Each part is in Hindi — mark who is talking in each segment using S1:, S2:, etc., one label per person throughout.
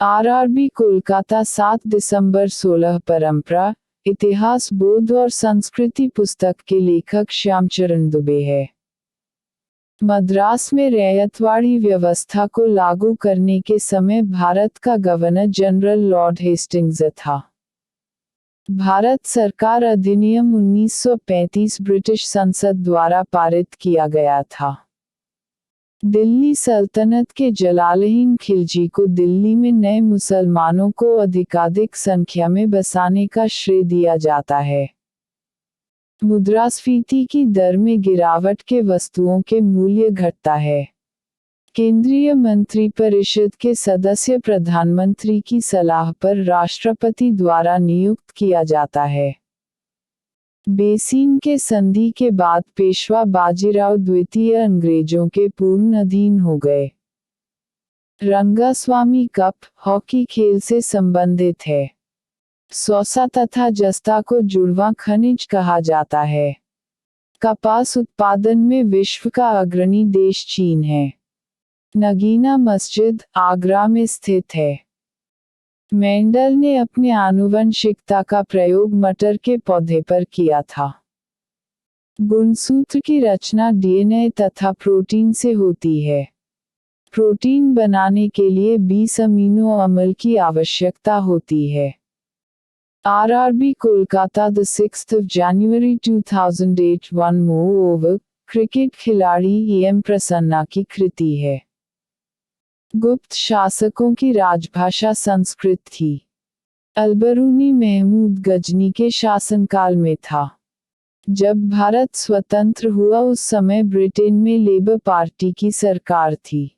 S1: आरआरबी कोलकाता 7 दिसंबर 16 परंपरा, इतिहास बोध और संस्कृति पुस्तक के लेखक श्यामचरण दुबे है। मद्रास में रैयतवाड़ी व्यवस्था को लागू करने के समय भारत का गवर्नर जनरल लॉर्ड हेस्टिंग्स था। भारत सरकार अधिनियम 1935 ब्रिटिश संसद द्वारा पारित किया गया था। दिल्ली सल्तनत के जलालुद्दीन खिलजी को दिल्ली में नए मुसलमानों को अधिकाधिक संख्या में बसाने का श्रेय दिया जाता है। मुद्रास्फीति की दर में गिरावट के वस्तुओं के मूल्य घटता है। केंद्रीय मंत्रिपरिषद के सदस्य प्रधानमंत्री की सलाह पर राष्ट्रपति द्वारा नियुक्त किया जाता है। बेसीन के संधि के बाद पेशवा बाजीराव द्वितीय अंग्रेजों के पूर्ण अधीन हो गए। रंगास्वामी कप हॉकी खेल से संबंधित है। सौसा तथा जस्ता को जुड़वां खनिज कहा जाता है। कपास उत्पादन में विश्व का अग्रणी देश चीन है। नगीना मस्जिद आगरा में स्थित है। मेंडल ने अपने आनुवंशिकता का प्रयोग मटर के पौधे पर किया था। गुणसूत्र की रचना डीएनए तथा प्रोटीन से होती है। प्रोटीन बनाने के लिए 20 अमीनो अम्ल की आवश्यकता होती है। आरआरबी कोलकाता 6 जनवरी 2008 1 मोर ओवर क्रिकेट खिलाड़ी एम प्रसन्ना की कृति है। गुप्त शासकों की राजभाषा संस्कृत थी। अलबरूनी महमूद गजनी के शासनकाल में था। जब भारत स्वतंत्र हुआ उस समय ब्रिटेन में लेबर पार्टी की सरकार थी।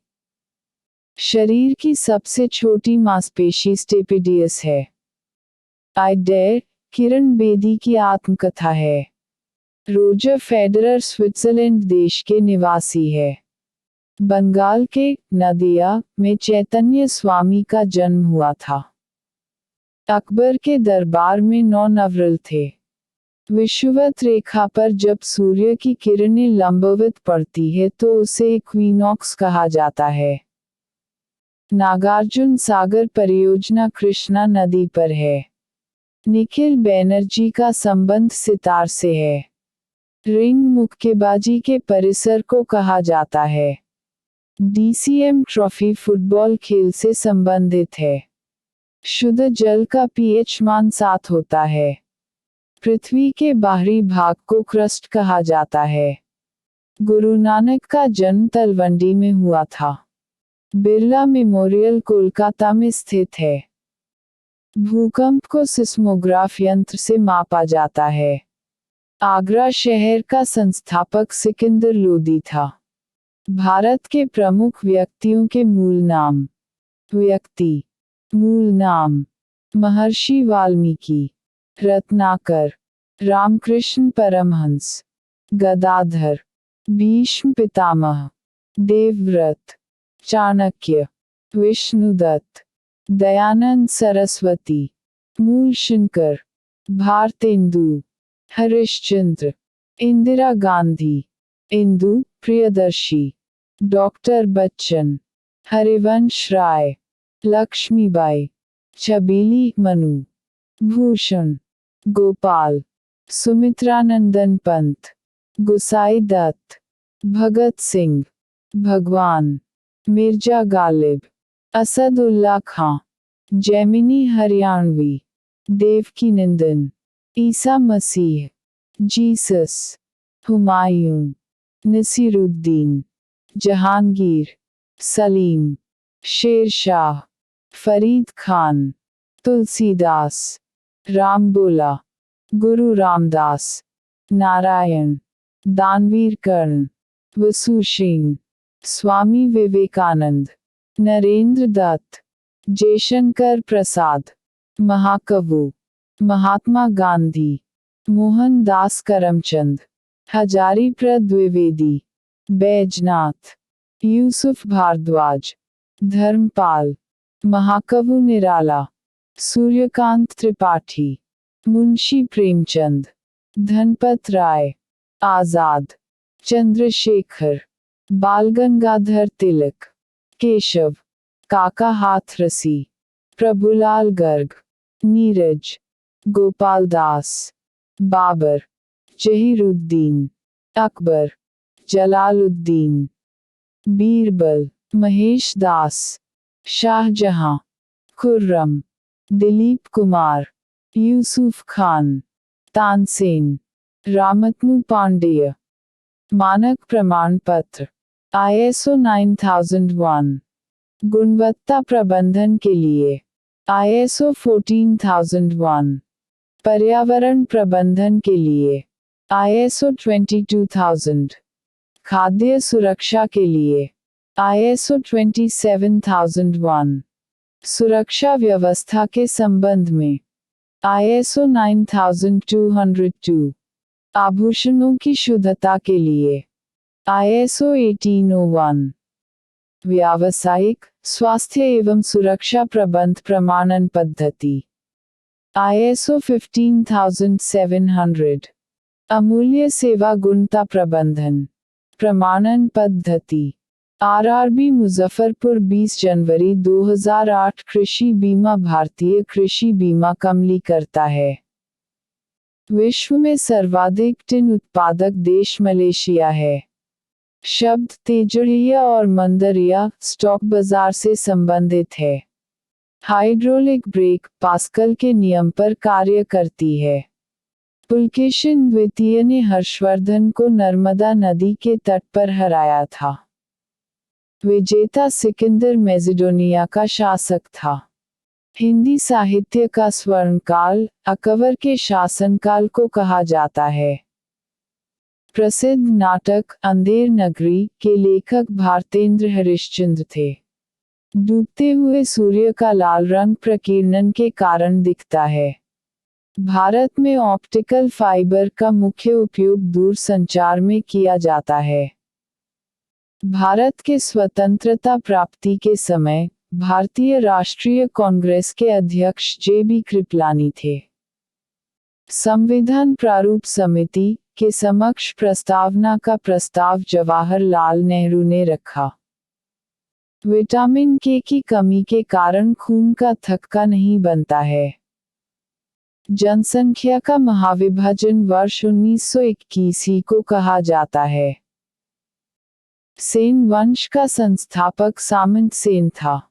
S1: शरीर की सबसे छोटी मांसपेशी स्टेपिडियस है। आई डेयर किरण बेदी की आत्मकथा है। रोजर फेडरर स्विट्जरलैंड देश के निवासी है। बंगाल के नदिया में चैतन्य स्वामी का जन्म हुआ था। अकबर के दरबार में 9 नवरल थे। विषुवत रेखा पर जब सूर्य की किरणें लंबवत पड़ती है तो उसे इक्विनॉक्स कहा जाता है। नागार्जुन सागर परियोजना कृष्णा नदी पर है। निखिल बैनर्जी का संबंध सितार से है। रिंग मुक्केबाजी के परिसर को कहा जाता है। डीसीएम ट्रॉफी फुटबॉल खेल से संबंधित है। शुद्ध जल का पीएच मान 7 होता है। पृथ्वी के बाहरी भाग को क्रस्ट कहा जाता है। गुरु नानक का जन्म तलवंडी में हुआ था। बिरला मेमोरियल कोलकाता में स्थित है। भूकंप को सिस्मोग्राफ यंत्र से मापा जाता है। आगरा शहर का संस्थापक सिकंदर लोदी था। भारत के प्रमुख व्यक्तियों के मूल नाम। व्यक्ति मूल नाम महर्षि वाल्मीकि, रत्नाकर, रामकृष्ण परमहंस, गदाधर, भीष्म पितामह, देवव्रत, चाणक्य, विष्णुदत्त, दयानंद सरस्वती, मूलशंकर, भारतेंदु, हरिश्चंद्र, इंदिरा गांधी, इंदु प्रियदर्शी, डॉक्टर बच्चन, हरिवंश राय, लक्ष्मीबाई, छबीली मनु, भूषण, गोपाल, सुमित्रानंदन पंत, गुसाई दत्त, भगत सिंह, भगवान, मिर्जा गालिब, असदुल्ला खां, जैमिनी हरियाणवी, देवकीनंदन, ईसा मसीह, जीसस, हुमायूं, नसीरुद्दीन, जहांगीर, सलीम, शेरशाह, फरीद खान, तुलसीदास, रामबोला, गुरु रामदास, नारायण, दानवीर कर्ण, वसुसिंह, स्वामी विवेकानंद, नरेंद्र दत्त, जयशंकर प्रसाद, महाकवि, महात्मा गांधी, मोहनदास करमचंद, हजारीप्रसाद द्विवेदी, बैजनाथ, यूसुफ भारद्वाज, धर्मपाल, महाकवि निराला, सूर्यकांत त्रिपाठी, मुंशी प्रेमचंद, धनपत राय, आजाद, चंद्रशेखर, बाल गंगाधर तिलक, केशव, काका हाथरसी, प्रभुलाल गर्ग, नीरज, गोपाल दास, बाबर, जहीरुद्दीन, अकबर, जलालुद्दीन, बीरबल, महेश दास, शाहजहां, खुर्रम, दिलीप कुमार, यूसुफ खान, तानसेन, रामतनु पांडेय। मानक प्रमाण पत्र ISO 9001। गुणवत्ता प्रबंधन के लिए ISO 14001। पर्यावरण प्रबंधन के लिए ISO 22000। खाद्य सुरक्षा के लिए ISO 27001। सुरक्षा व्यवस्था के संबंध में ISO 9202। आभूषणों की शुद्धता के लिए ISO 1801। व्यावसायिक स्वास्थ्य एवं सुरक्षा प्रबंध प्रमाणन पद्धति ISO 15700। अमूल्य सेवा गुणवत्ता प्रबंधन प्रमाणन पद्धति RRB मुजफ्फरपुर 20 जनवरी 2008। कृषि बीमा भारतीय कृषि बीमा कंपनी करता है। विश्व में सर्वाधिक टिन उत्पादक देश मलेशिया है। शब्द तेजड़िया और मंदरिया स्टॉक बाजार से संबंधित है। हाइड्रोलिक ब्रेक पास्कल के नियम पर कार्य करती है। पुलकेशिन द्वितीय ने हर्षवर्धन को नर्मदा नदी के तट पर हराया था। विजेता सिकंदर मैसिडोनिया का शासक था। हिंदी साहित्य का स्वर्णकाल अकबर के शासनकाल को कहा जाता है। प्रसिद्ध नाटक अंधेर नगरी के लेखक भारतेंद्र हरिश्चंद्र थे। डूबते हुए सूर्य का लाल रंग प्रकीर्णन के कारण दिखता है। भारत में ऑप्टिकल फाइबर का मुख्य उपयोग दूर संचार में किया जाता है। भारत के स्वतंत्रता प्राप्ति के समय भारतीय राष्ट्रीय कांग्रेस के अध्यक्ष JB कृपलानी थे। संविधान प्रारूप समिति के समक्ष प्रस्तावना का प्रस्ताव जवाहरलाल नेहरू ने रखा। विटामिन के की कमी के कारण खून का थक्का नहीं बनता है। जनसंख्या का महाविभाजन वर्ष 1921 को कहा जाता है। सेन वंश का संस्थापक सामंत सेन था।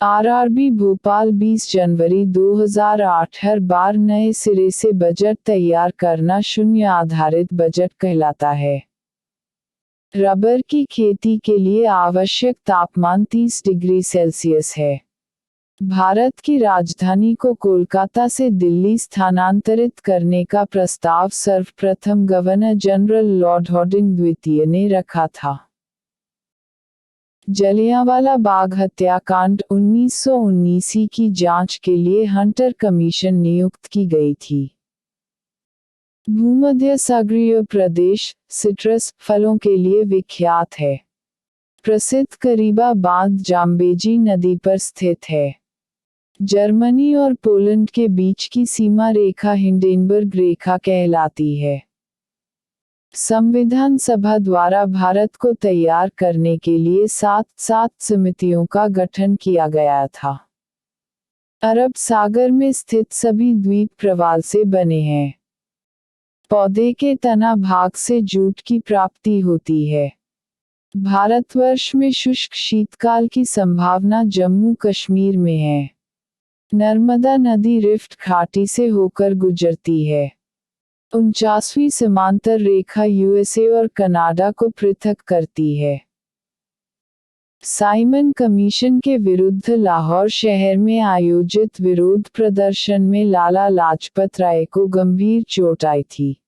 S1: RRB भोपाल 20 जनवरी 2008। हर बार नए सिरे से बजट तैयार करना शून्य आधारित बजट कहलाता है। रबर की खेती के लिए आवश्यक तापमान 30 डिग्री सेल्सियस है। भारत की राजधानी को कोलकाता से दिल्ली स्थानांतरित करने का प्रस्ताव सर्वप्रथम गवर्नर जनरल लॉर्ड हॉर्डिंग द्वितीय ने रखा था। जलियांवाला बाग हत्याकांड 1919 की जांच के लिए हंटर कमीशन नियुक्त की गई थी। भूमध्य सागरीय प्रदेश सिट्रस फलों के लिए विख्यात है। प्रसिद्ध करीबा बांध जाम्बेजी नदी पर स्थित है। जर्मनी और पोलैंड के बीच की सीमा रेखा हिंडेनबर्ग रेखा कहलाती है। संविधान सभा द्वारा भारत को तैयार करने के लिए 7 समितियों का गठन किया गया था। अरब सागर में स्थित सभी द्वीप प्रवाल से बने हैं। पौधे के तना भाग से जूट की प्राप्ति होती है। भारतवर्ष में शुष्क शीतकाल की संभावना जम्मू कश्मीर में है। नर्मदा नदी रिफ्ट घाटी से होकर गुजरती है। 49वीं समांतर रेखा USA और कनाडा को पृथक करती है। साइमन कमीशन के विरुद्ध लाहौर शहर में आयोजित विरोध प्रदर्शन में लाला लाजपत राय को गंभीर चोट आई थी।